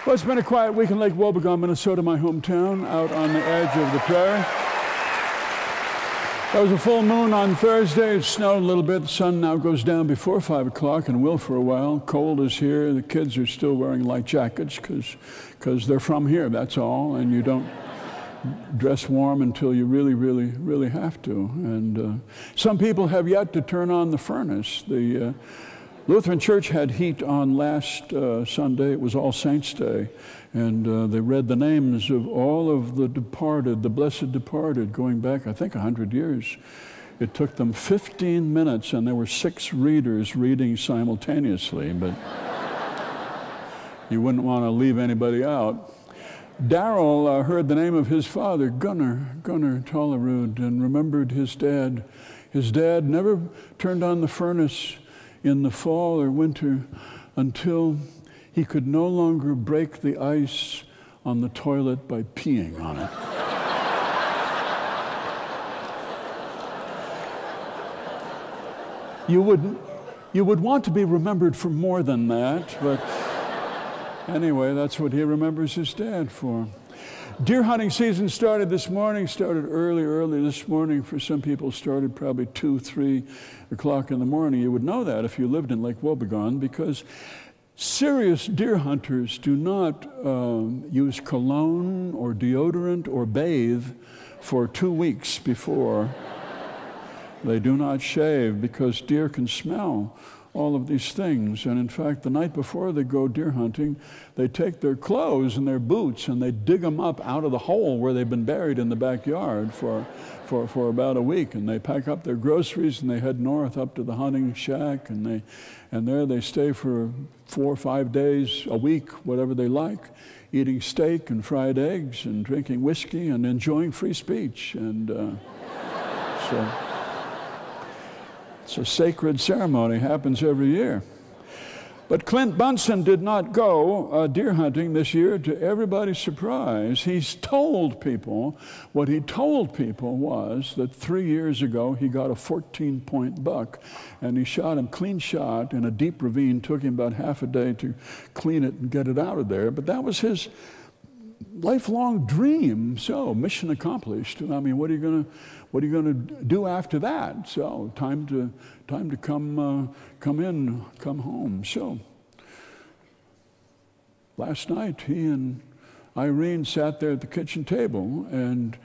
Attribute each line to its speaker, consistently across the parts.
Speaker 1: Well, it's been a quiet week in Lake Wobegon, Minnesota, my hometown, out on the edge of the prairie. There was a full moon on Thursday. It snowed a little bit. The sun now goes down before 5 o'clock and will for a while. Cold is here. The kids are still wearing light jackets because they're from here, that's all. And you don't dress warm until you really have to. And some people have yet to turn on the furnace. The Lutheran Church had heat on last Sunday. It was All Saints' Day. And they read the names of all of the departed, the blessed departed, going back, I think, 100 years. It took them 15 minutes, and there were 6 readers reading simultaneously, but you wouldn't want to leave anybody out. Darrell heard the name of his father, Gunnar Tollerud, and remembered his dad. His dad never turned on the furnace in the fall or winter until he could no longer break the ice on the toilet by peeing on it. You would want to be remembered for more than that, but anyway, that's what he remembers his dad for. Deer hunting season started this morning, started early this morning. For some people, started probably 2, 3 o'clock in the morning. You would know that if you lived in Lake Wobegon, because serious deer hunters do not use cologne or deodorant or bathe for 2 weeks before. They do not shave because deer can smell all of these things. And in fact, the night before they go deer hunting, they take their clothes and their boots and they dig them up out of the hole where they've been buried in the backyard for about a week. And they pack up their groceries and they head north up to the hunting shack, and there they stay for 4 or 5 days, a week, whatever they like, eating steak and fried eggs and drinking whiskey and enjoying free speech. And it's a sacred ceremony, happens every year. But Clint Bunsen did not go deer hunting this year, to everybody's surprise. He's told people, what he told people was that 3 years ago he got a 14-point buck, and he shot him clean shot in a deep ravine. Took him about half a day to clean it and get it out of there, but that was his lifelong dream. So mission accomplished. I mean, what are you going to do after that? So time to come home. So last night he and Irene sat there at the kitchen table and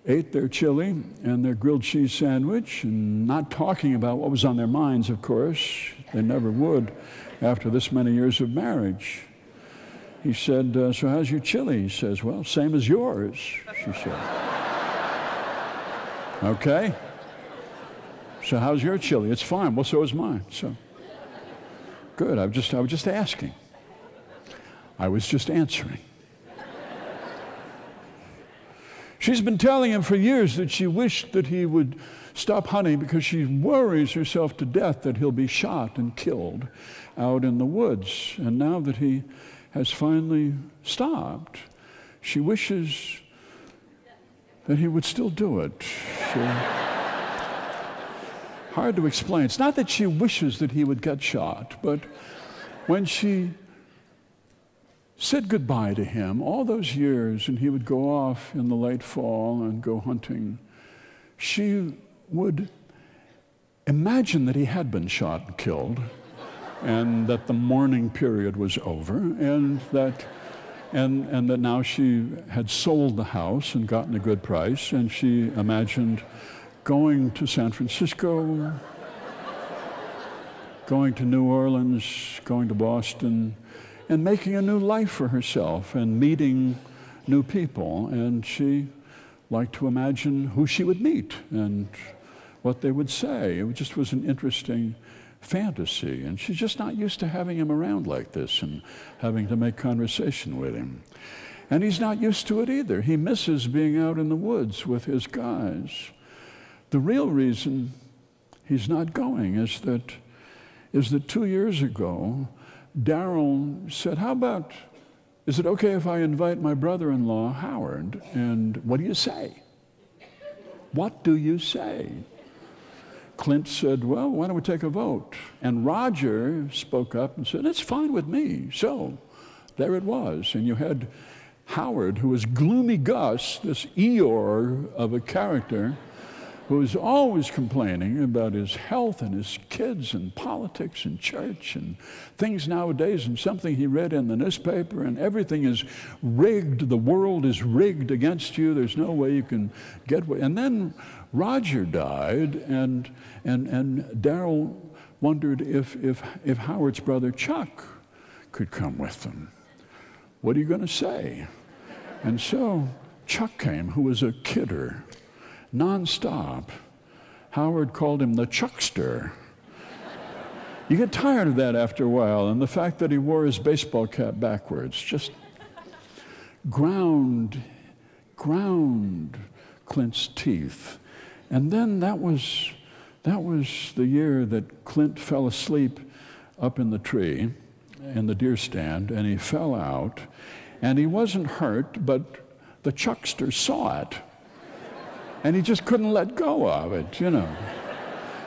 Speaker 1: ate their chili and their grilled cheese sandwich, and not talking about what was on their minds, of course. They never would after this many years of marriage. He said, so how's your chili? He says, well, same as yours, she said. Okay. So how's your chili? It's fine. Well, so is mine. So good. I was just asking. I was just answering. She's been telling him for years that she wished that he would stop hunting because she worries herself to death that he'll be shot and killed out in the woods. And now that he has finally stopped, she wishes that he would still do it. Hard to explain. It's not that she wishes that he would get shot, but when she said goodbye to him all those years and he would go off in the late fall and go hunting, she would imagine that he had been shot and killed, and that the mourning period was over, and that now she had sold the house and gotten a good price, and she imagined going to San Francisco, going to New Orleans, going to Boston, and making a new life for herself and meeting new people. And she liked to imagine who she would meet and what they would say. It just was an interesting fantasy, and she's just not used to having him around like this and having to make conversation with him. And he's not used to it either. He misses being out in the woods with his guys. The real reason he's not going is that 2 years ago, Darrell said, is it okay if I invite my brother-in-law, Howard? And what do you say? What do you say? Clint said, well, why don't we take a vote? And Roger spoke up and said, it's fine with me. So there it was. And you had Howard, who was Gloomy Gus, this Eeyore of a character, who was always complaining about his health and his kids and politics and church and things nowadays, and something he read in the newspaper, and everything is rigged. The world is rigged against you. There's no way you can get away. And then Roger died, and Darrell wondered if Howard's brother Chuck could come with them. What are you going to say? And so Chuck came, who was a kidder, nonstop. Howard called him the Chuckster. You get tired of that after a while, and the fact that he wore his baseball cap backwards just ground Clint's teeth. And then that was the year that Clint fell asleep up in the tree in the deer stand, and he fell out, and he wasn't hurt, but the Chuckster saw it. And he just couldn't let go of it, you know.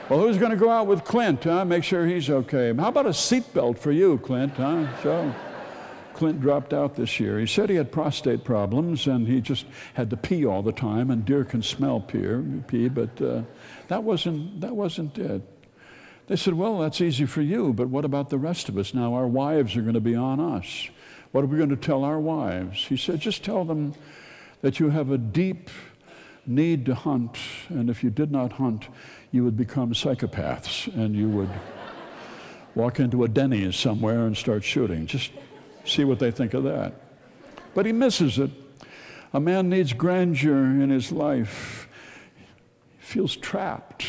Speaker 1: Well, who's going to go out with Clint, huh? Make sure he's okay. How about a seatbelt for you, Clint, huh? So Clint dropped out this year. He said he had prostate problems, and he just had to pee all the time, and deer can smell pee, but that wasn't it. They said, well, that's easy for you, but what about the rest of us? Now our wives are going to be on us. What are we going to tell our wives? He said, just tell them that you have a deep need to hunt, and if you did not hunt, you would become psychopaths, and you would walk into a Denny's somewhere and start shooting. Just see what they think of that. But he misses it. A man needs grandeur in his life. He feels trapped.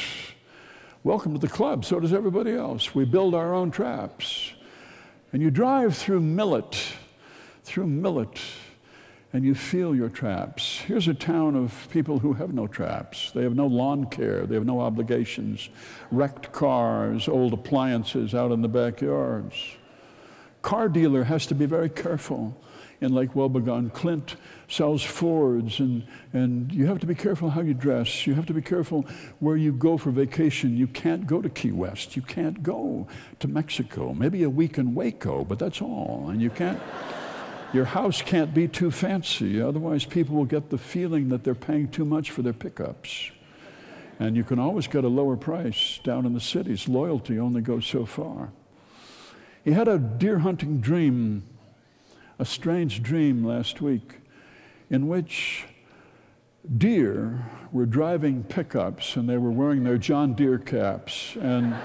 Speaker 1: Welcome to the club, so does everybody else. We build our own traps. And you drive through millet, and you feel your traps. Here's a town of people who have no traps. They have no lawn care. They have no obligations. Wrecked cars, old appliances out in the backyards. Car dealer has to be very careful in Lake Wobegon. Clint sells Fords, and you have to be careful how you dress. You have to be careful where you go for vacation. You can't go to Key West. You can't go to Mexico. Maybe a week in Waco, but that's all. And you can't... Your house can't be too fancy, otherwise people will get the feeling that they're paying too much for their pickups. And you can always get a lower price down in the cities. Loyalty only goes so far. He had a deer hunting dream, a strange dream last week, in which deer were driving pickups and they were wearing their John Deere caps, and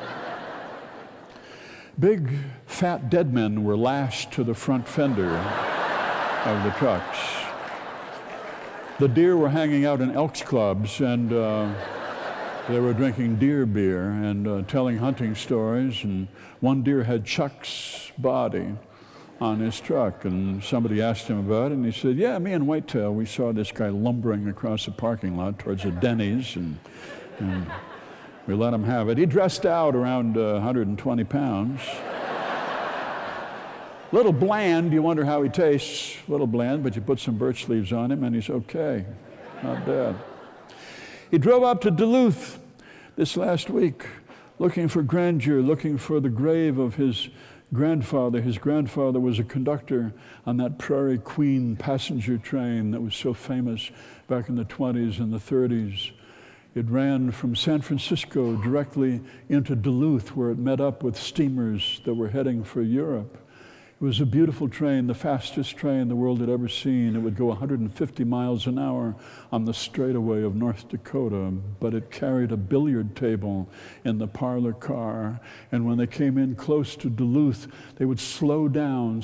Speaker 1: big fat dead men were lashed to the front fender of the trucks. The deer were hanging out in Elks Clubs, and they were drinking deer beer and telling hunting stories, and one deer had Chuck's body on his truck, and somebody asked him about it, and he said, yeah, me and Whitetail, we saw this guy lumbering across the parking lot towards a Denny's, and we let him have it. He dressed out around 120 pounds. Little bland, you wonder how he tastes. Little bland, but you put some birch leaves on him and he's okay. Not bad. He drove up to Duluth this last week looking for grandeur, looking for the grave of his grandfather. His grandfather was a conductor on that Prairie Queen passenger train that was so famous back in the 20s and the 30s. It ran from San Francisco directly into Duluth, where it met up with steamers that were heading for Europe. It was a beautiful train, the fastest train the world had ever seen. It would go 150 miles an hour on the straightaway of North Dakota, but it carried a billiard table in the parlor car. And when they came in close to Duluth, they would slow down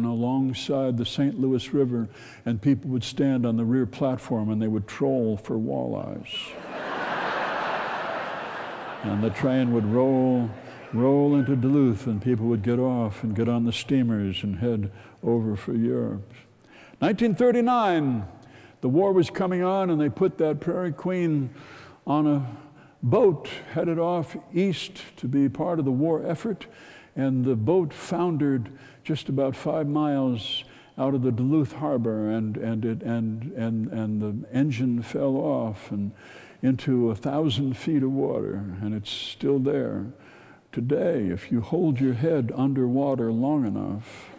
Speaker 1: alongside the St. Louis River, and people would stand on the rear platform and they would troll for walleyes. And the train would roll into Duluth, and people would get off and get on the steamers and head over for Europe. 1939, the war was coming on, and they put that Prairie Queen on a boat headed off east to be part of the war effort, and the boat foundered just about 5 miles out of the Duluth harbor, and the engine fell off and into 1,000 feet of water, and it's still there. Today, if you hold your head underwater long enough,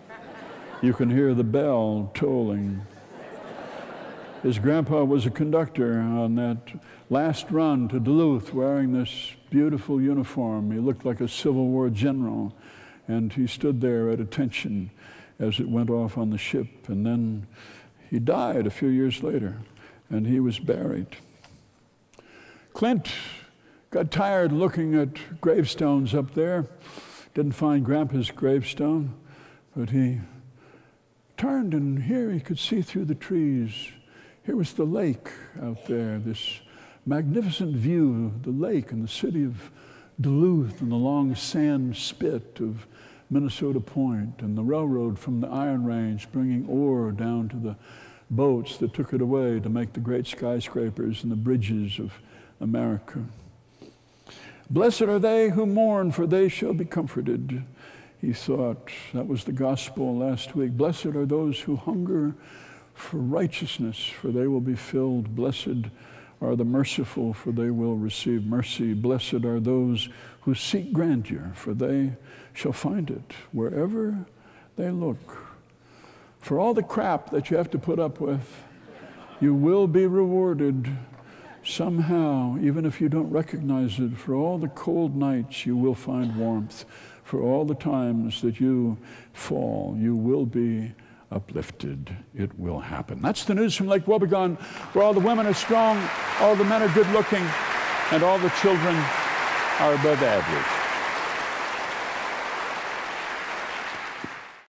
Speaker 1: You can hear the bell tolling. His grandpa was a conductor on that last run to Duluth wearing this beautiful uniform. He looked like a Civil War general, and he stood there at attention as it went off on the ship. And then he died a few years later, and he was buried. Clint got tired looking at gravestones up there. Didn't find Grandpa's gravestone, but he turned, and here he could see through the trees. Here was the lake out there, this magnificent view, the lake and the city of Duluth and the long sand spit of Minnesota Point and the railroad from the Iron Range bringing ore down to the boats that took it away to make the great skyscrapers and the bridges of America. Blessed are they who mourn, for they shall be comforted. He thought, that was the gospel last week. Blessed are those who hunger for righteousness, for they will be filled. Blessed are the merciful, for they will receive mercy. Blessed are those who seek grandeur, for they shall find it wherever they look. For all the crap that you have to put up with, you will be rewarded somehow, even if you don't recognize it. For all the cold nights, you will find warmth. For all the times that you fall, you will be uplifted. It will happen. That's the news from Lake Wobegon, where all the women are strong, all the men are good looking, and all the children are above average.